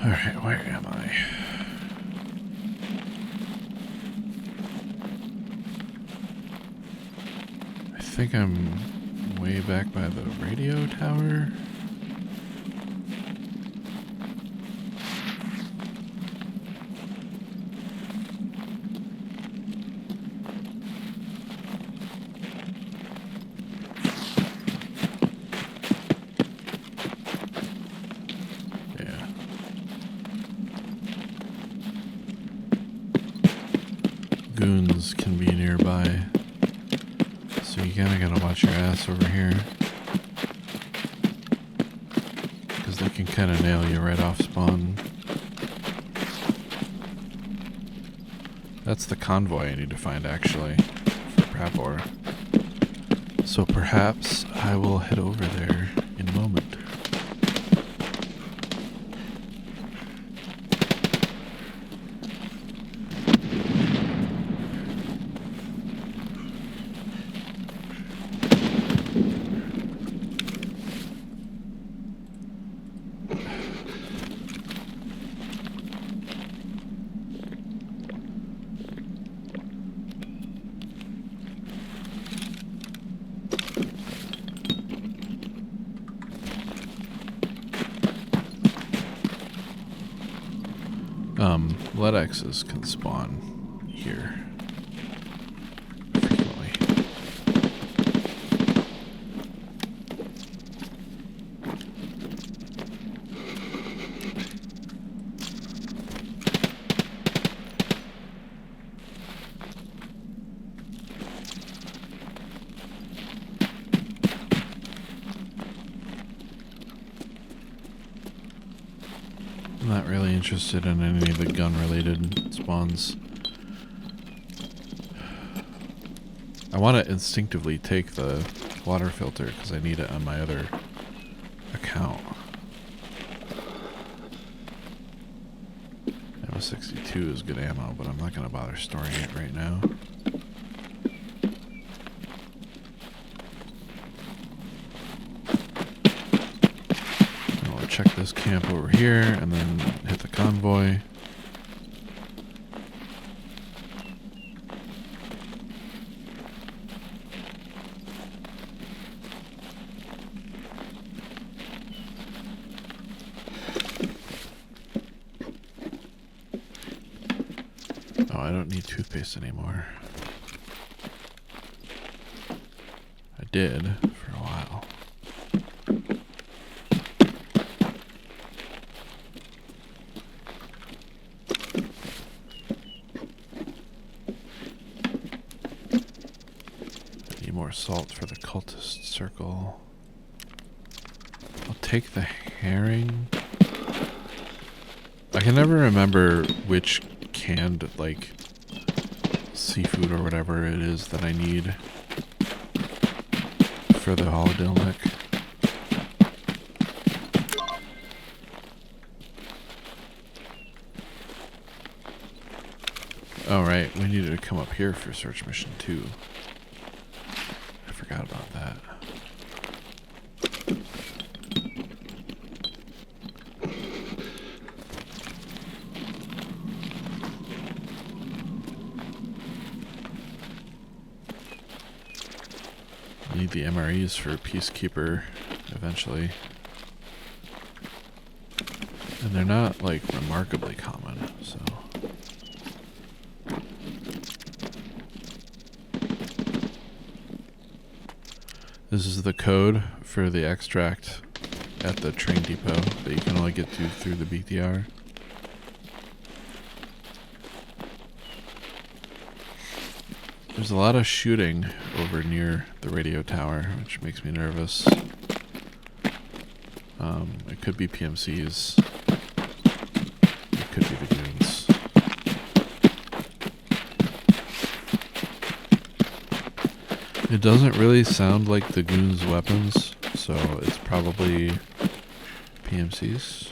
Alright, where am I? I think I'm way back by the radio tower. Goons can be nearby, so you kinda gotta watch your ass over here, because they can kinda nail you right off spawn. That's the convoy I need to find, actually, for Prabor. So perhaps I will head over there in a moment. Letexes can spawn here frequently. I'm not really interested in any of the gun-related spawns. I want to instinctively take the water filter because I need it on my other account. Ammo 62 is good ammo, but I'm not going to bother storing it right now. Check this camp over here and then hit the convoy. Oh, I don't need toothpaste anymore. I did for a while. More salt for the cultist circle. I'll take the herring. I can never remember which canned, like, seafood or whatever it is that I need for the holodilnick. Oh right, we needed to come up here for search mission 2. Forgot about that. Need the MREs for Peacekeeper eventually. And they're not like remarkably common, so. This is the code for the extract at the train depot that you can only get to through the BTR. There's a lot of shooting over near the radio tower, which makes me nervous. It could be PMCs. It could be the goons. It doesn't really sound like the goons' weapons, so it's probably PMCs.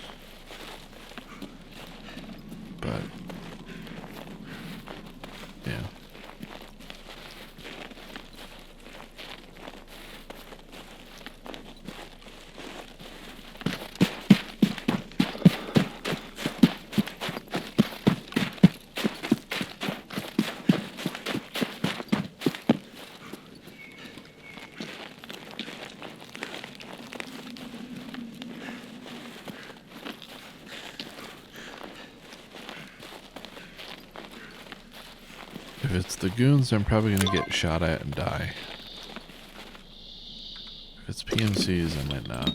But, yeah. If it's the goons, I'm probably going to get shot at and die. If it's PMCs, I might not.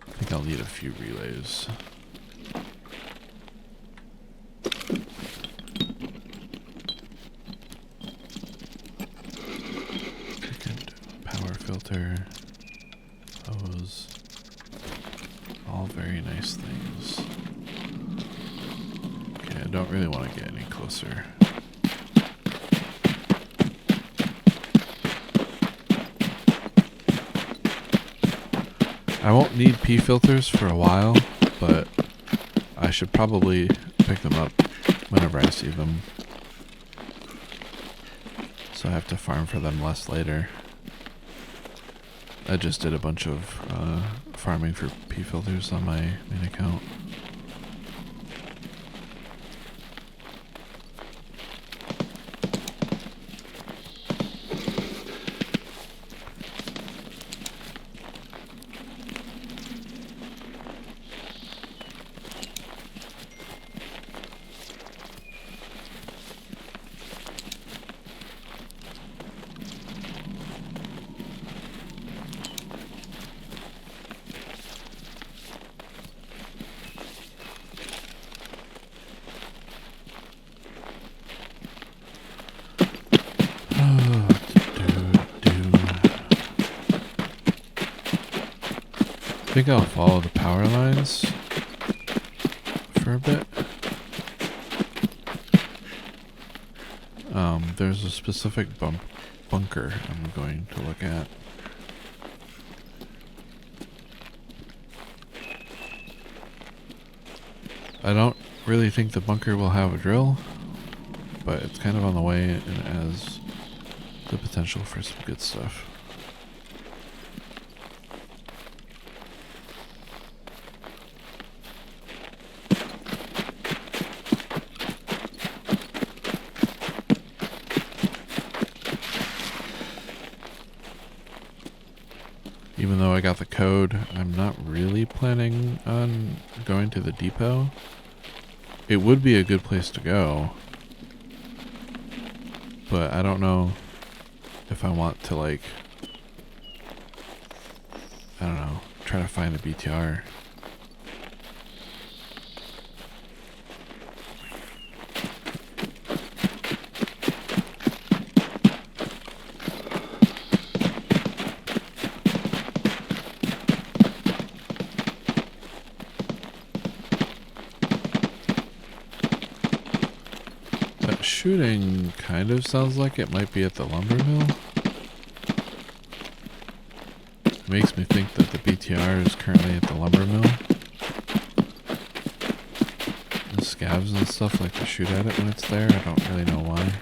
I think I'll need a few relays. Power filter. Hose. All very nice things. Okay, I don't really want to get any closer. I won't need P filters for a while, but I should probably pick them up whenever I see them. So I have to farm for them less later. I just did a bunch of farming for P filters on my main account. I think I'll follow the power lines for a bit. There's a specific bunker I'm going to look at. I don't really think the bunker will have a drill, but it's kind of on the way and has the potential for some good stuff. Even though I got the code, I'm not really planning on going to the depot. It would be a good place to go, but I don't know if I want to, like, I don't know, try to find a BTR. Shooting kind of sounds like it might be at the lumber mill. It makes me think that the BTR is currently at the lumber mill. The scavs and stuff like to shoot at it when it's there. I don't really know why.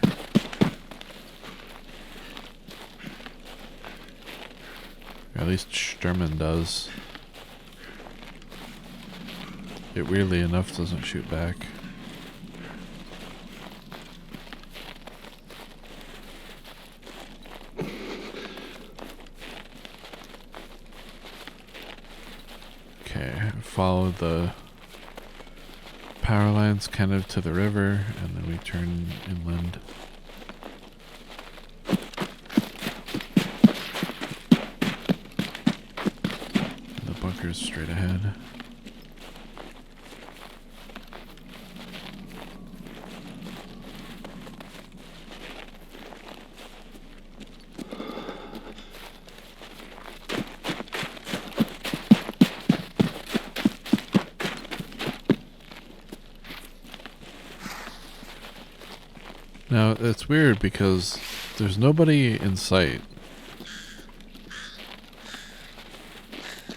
Or at least Sturman does. It weirdly enough doesn't shoot back. Follow the power lines kind of to the river, and then we turn inland. And the bunker's straight ahead. Now, it's weird because there's nobody in sight.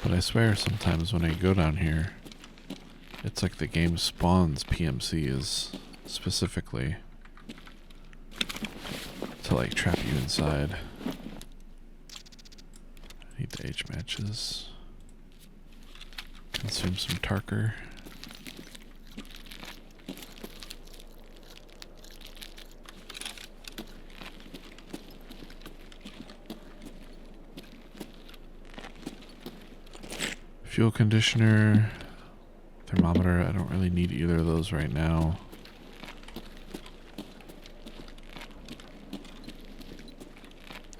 But I swear sometimes when I go down here, it's like the game spawns PMCs specifically to, like, trap you inside. I need the H matches. Consume some Tarkov. Fuel conditioner, thermometer. I don't really need either of those right now.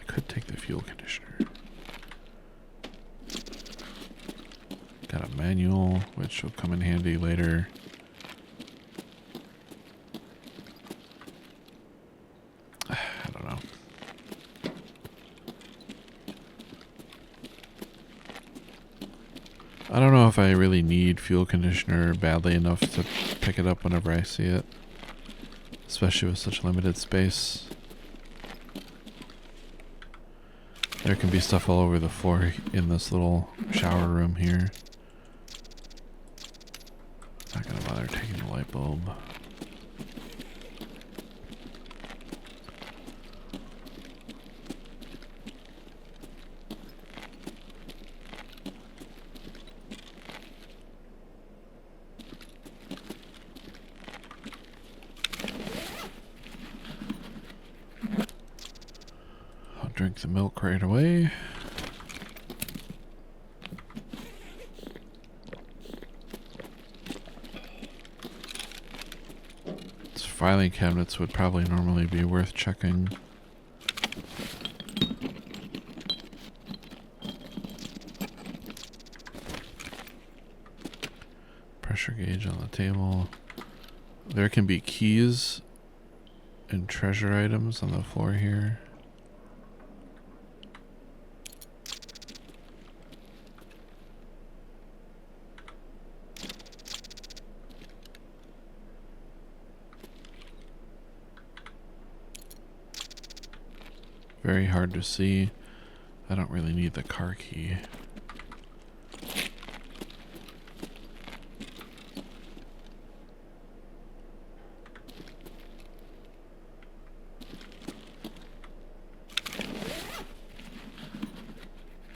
I could take the fuel conditioner. Got a manual, which will come in handy later. I don't know. I don't know if I really need fuel conditioner badly enough to pick it up whenever I see it. Especially with such limited space. There can be stuff all over the floor in this little shower room here. Not gonna bother taking the light bulb. I'll drink the milk right away. Filing cabinets would probably normally be worth checking. Pressure gauge on the table. There can be keys and treasure items on the floor here. Very hard to see. I don't really need the car key.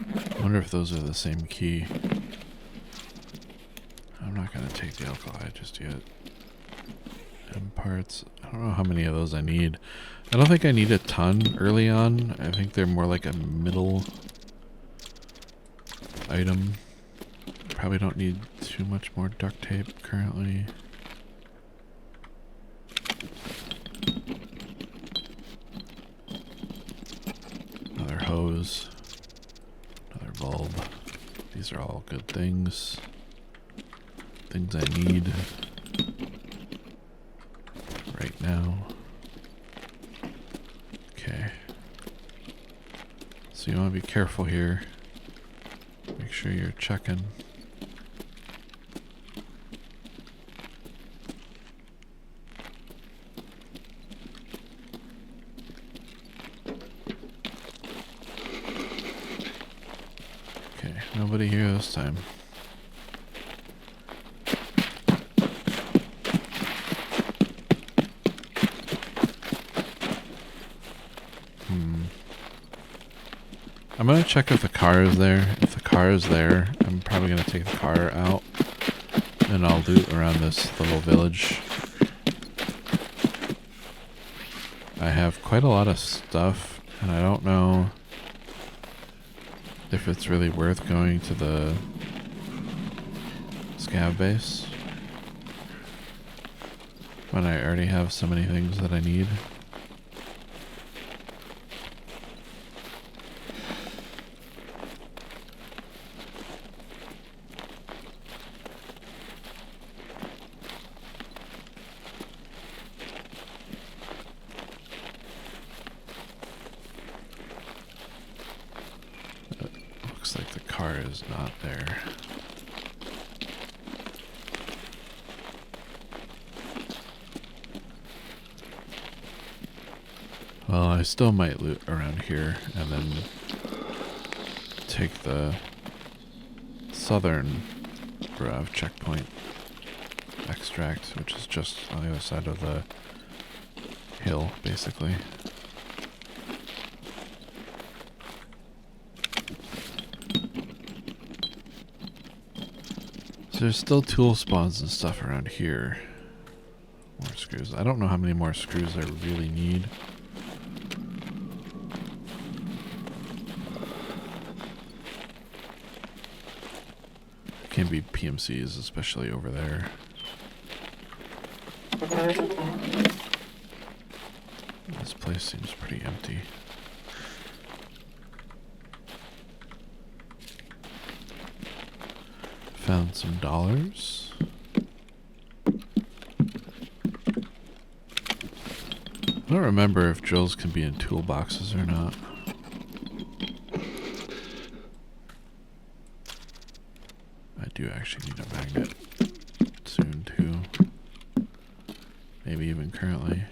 I wonder if those are the same key. I'm not going to take the alkali just yet. M parts. I don't know how many of those I need. I don't think I need a ton early on. I think they're more like a middle item. Probably don't need too much more duct tape currently. Another hose. Another bulb. These are all good things. Things I need right now. Okay. So you want to be careful here. Make sure you're checking. Okay, nobody here this time. I'm gonna check if the car is there. If the car is there, I'm probably gonna take the car out and I'll loot around this little village. I have quite a lot of stuff and I don't know if it's really worth going to the scav base when I already have so many things that I need. Looks like the car is not there. Well, I still might loot around here and then take the southern Brav checkpoint extract, which is just on the other side of the hill, basically. So there's still tool spawns and stuff around here. More screws. I don't know how many more screws I really need. can be PMCs, especially over there. This place seems pretty empty. Found some dollars. I don't remember if drills can be in toolboxes or not. I do actually need a magnet soon too. Maybe even currently.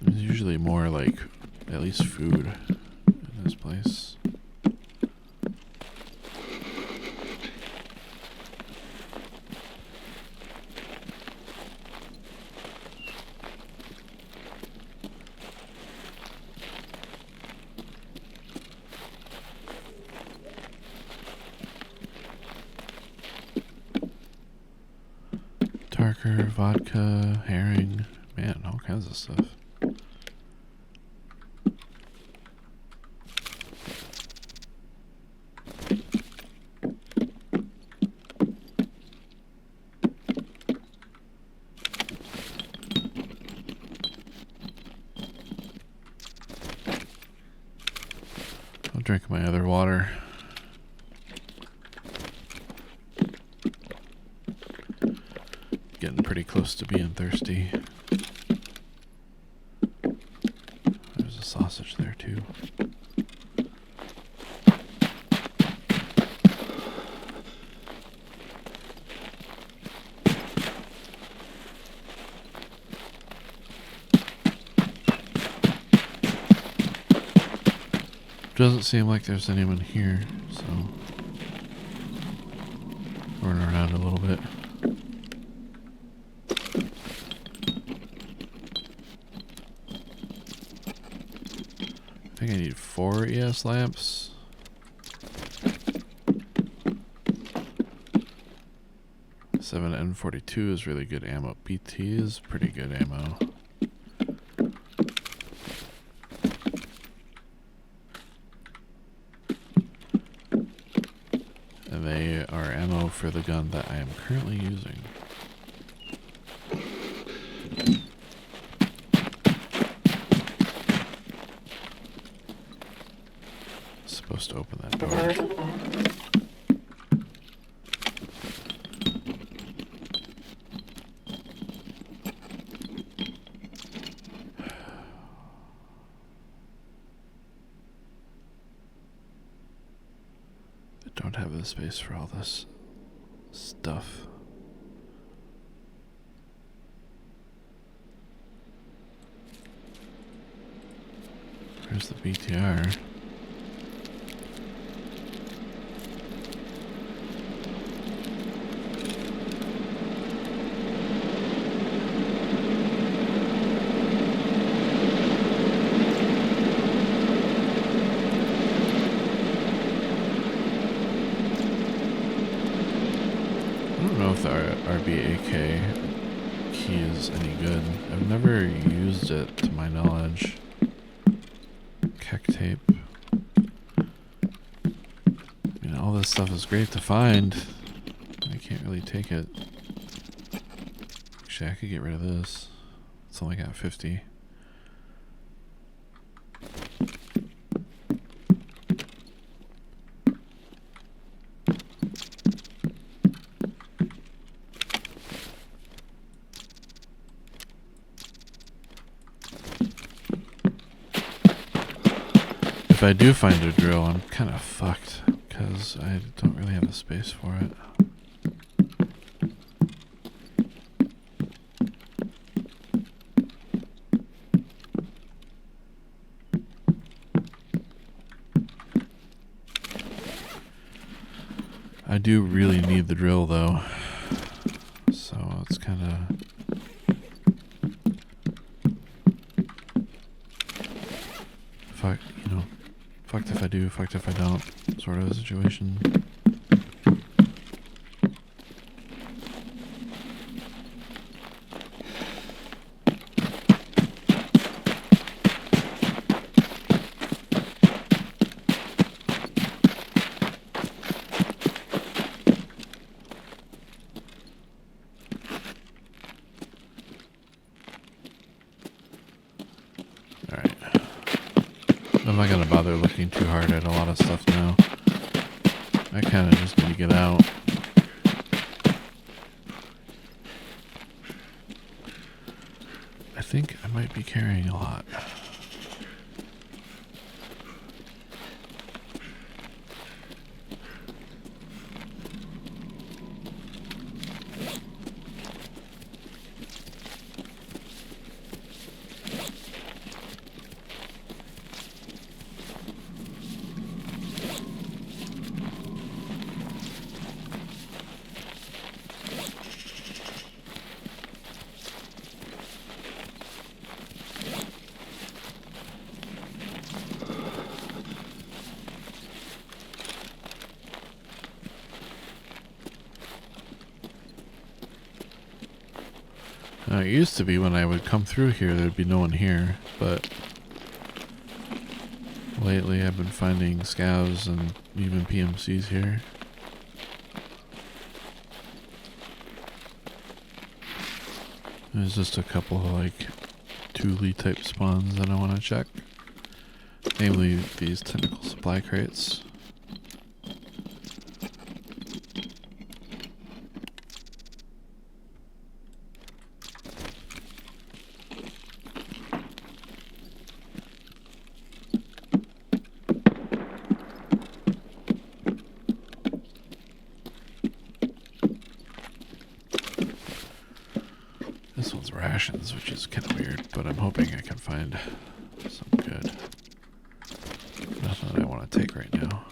There's usually more like at least food in this place. Darker, vodka, herring, man, all kinds of stuff. I'll drink my other water. Getting pretty close to being thirsty. There's a sausage there too. Doesn't seem like there's anyone here, so running around a little bit. I think I need 4 ES lamps. Seven N42 is really good ammo. BT is pretty good ammo. And they are ammo for the gun that I am currently using. Supposed to open that door. I don't have the space for all this stuff. Where's the BTR? I don't know if the RBAK key is any good. I've never used it to my knowledge. Keck tape. I mean, all this stuff is great to find. I can't really take it. Actually, I could get rid of this. It's only got 50. If I do find a drill, I'm kind of fucked because I don't really have the space for it. I do really need the drill though, so it's kind of... fuck, you know, fucked if I do, fucked if I don't, sort of a situation. I'm not gonna bother looking too hard at a lot of stuff now. I kind of just need to get out. I think I might be carrying a lot. It used to be when I would come through here, there'd be no one here, but lately I've been finding scavs and even PMCs here. There's just a couple of like Thule type spawns that I want to check, namely these tentacle supply crates. Rations, which is kind of weird, but I'm hoping I can find some good. Nothing that I want to take right now.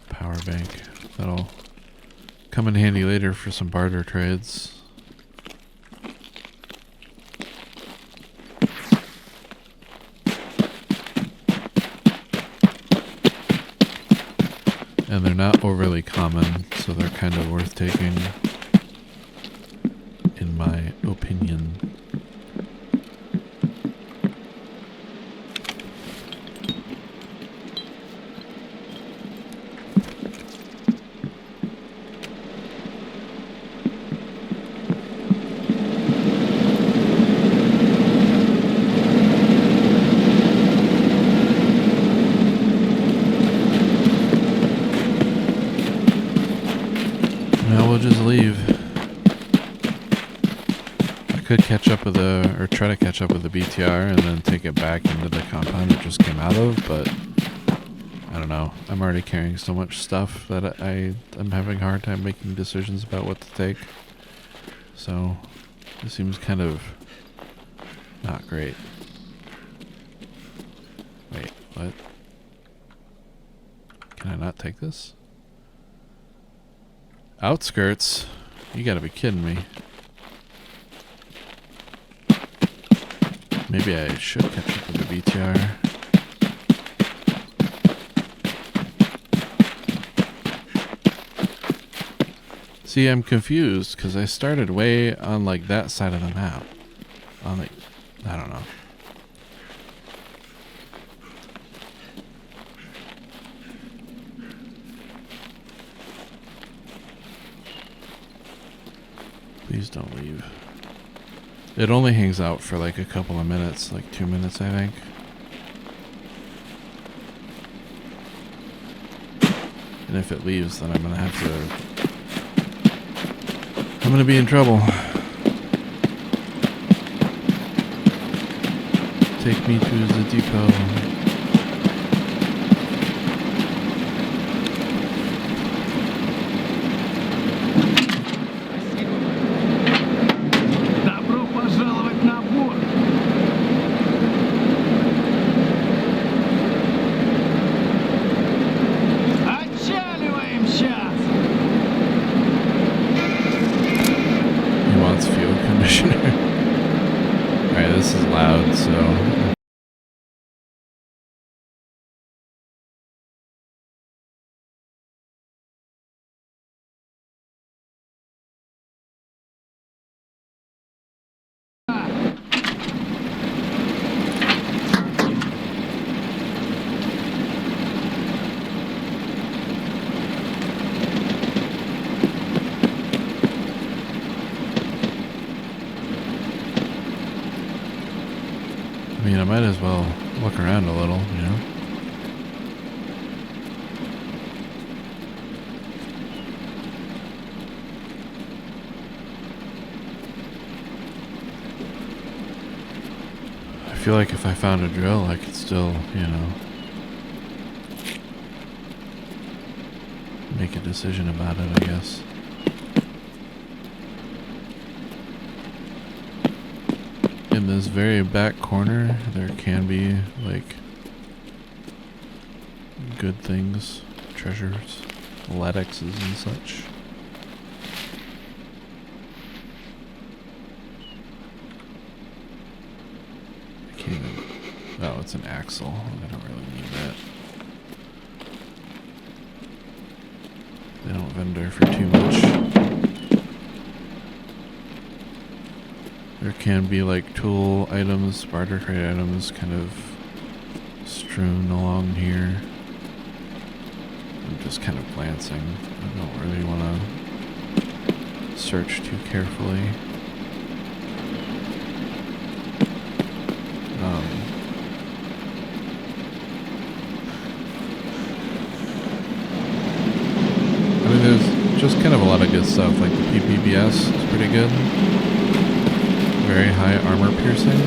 Power bank. That'll come in handy later for some barter trades. And they're not overly common, so they're kind of worth taking, in my opinion. Now we'll just leave. I could catch up with or try to catch up with the BTR and then take it back into the compound it just came out of, but I don't know. I'm already carrying so much stuff that I'm having a hard time making decisions about what to take. So it seems kind of not great. Wait, what? Can I not take this? Outskirts? You gotta be kidding me. Maybe I should catch up with the BTR. See, I'm confused because I started way on like that side of the map. On like, I don't know. Please don't leave. It only hangs out for like a couple of minutes, like 2 minutes, I think. And if it leaves, then I'm gonna be in trouble. Take me to the depot. Fuel conditioner. Alright, this is loud, so might as well look around a little, you know? I feel like if I found a drill, I could still, you know, make a decision about it, I guess. In this very back corner, there can be, like, good things, treasures, latexes and such. I can't even... Oh, it's an axle. I don't really need that. They don't vendor for too much. There can be like tool items, barter crate items kind of strewn along here. I'm just kind of glancing. I don't really want to search too carefully. I mean, there's just kind of a lot of good stuff. Like the PPBS is pretty good. Very high armor piercing.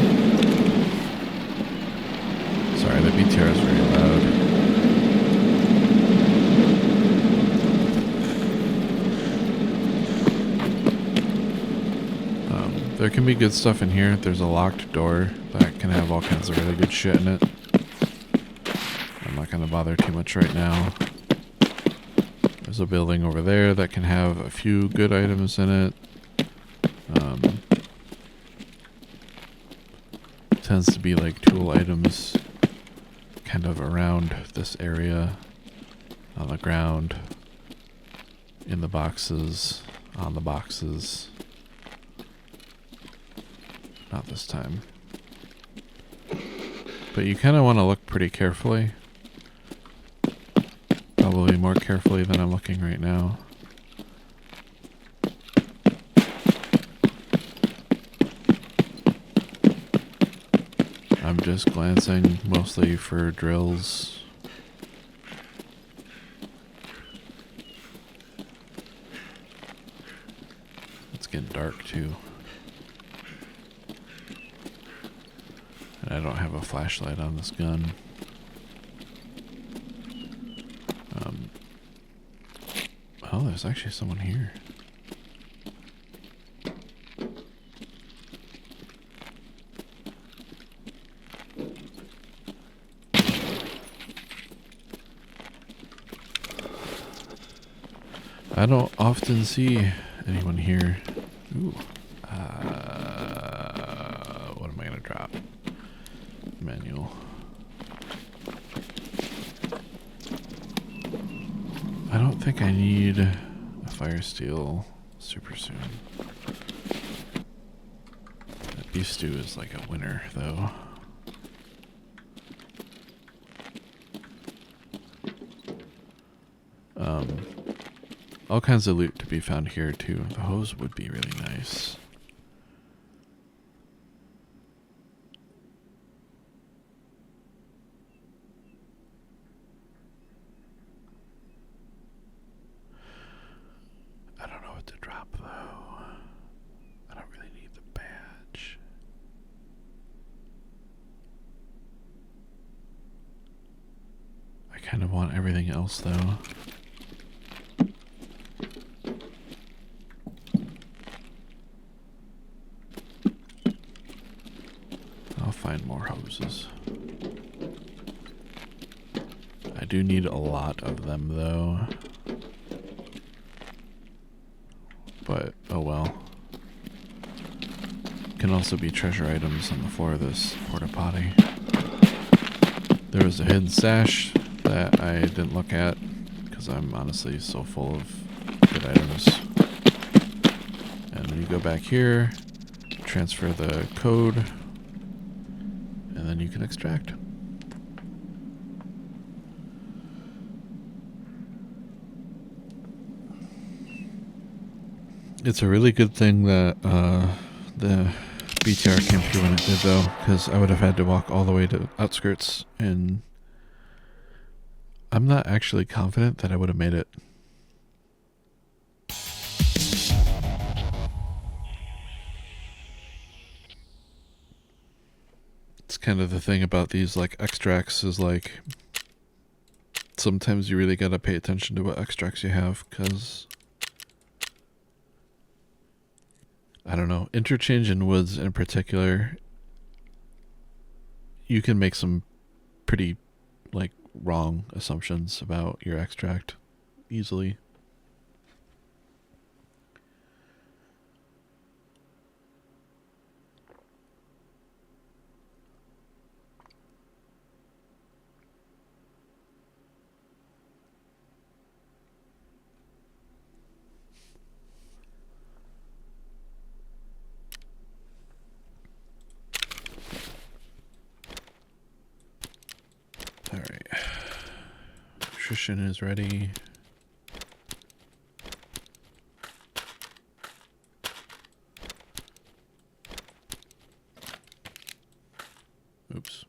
Sorry, the BTR is very loud. There can be good stuff in here. There's a locked door that can have all kinds of really good shit in it. I'm not going to bother too much right now. There's a building over there that can have a few good items in it. Tends to be like tool items kind of around this area, on the ground, in the boxes, on the boxes. Not this time. But you kind of want to look pretty carefully. Probably more carefully than I'm looking right now. I'm just glancing mostly for drills. It's getting dark too. And I don't have a flashlight on this gun. Oh, there's actually someone here. I don't often see anyone here. Ooh. What am I gonna drop? Manual. I don't think I need a fire steel super soon. That beef stew is like a winner, though. All kinds of loot to be found here too. The hose would be really nice. I don't know what to drop though. I don't really need the badge. I kind of want everything else though. Find more hoses. I do need a lot of them though. But oh well. Can also be treasure items on the floor of this porta potty. There was a hidden stash that I didn't look at because I'm honestly so full of good items. And then you go back here, transfer the code, and then you can extract. It's a really good thing that the BTR came through when it did though, because I would have had to walk all the way to outskirts, and I'm not actually confident that I would have made it. It's kind of the thing about these like extracts is like sometimes you really gotta pay attention to what extracts you have, because I don't know, interchange in woods in particular, you can make some pretty like wrong assumptions about your extract easily. Alright. Nutrition is ready. Oops.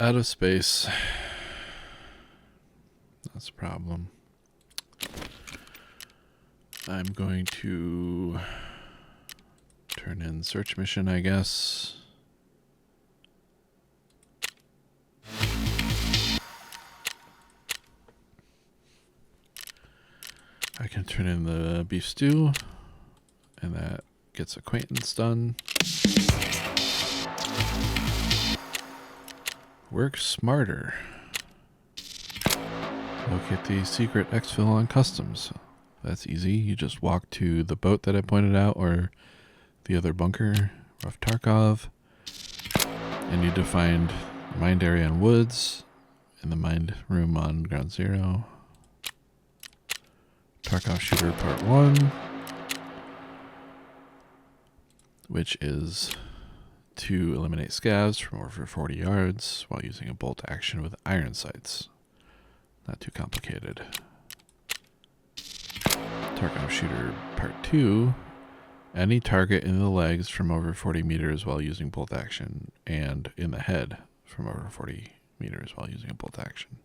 Out of space. That's a problem. I'm going to turn in search mission, I guess. I can turn in the beef stew, and that gets acquaintance done. Work smarter. Locate the secret exfil on customs. That's easy. You just walk to the boat that I pointed out, or the other bunker of Tarkov, and you define mined area and woods, in the mined room on ground zero. Tarkov shooter part 1, which is to eliminate scavs from over 40 yards while using a bolt action with iron sights. Not too complicated. Tarkov shooter part 2, any target in the legs from over 40 meters while using bolt action, and in the head from over 40 meters while using a bolt action.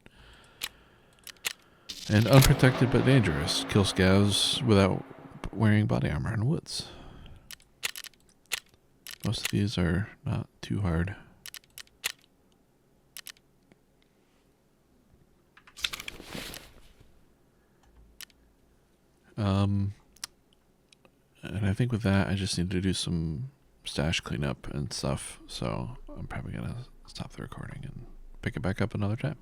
And unprotected but dangerous. Kill scavs without wearing body armor in woods. Most of these are not too hard. And I think with that, I just need to do some stash cleanup and stuff. So I'm probably going to stop the recording and pick it back up another time.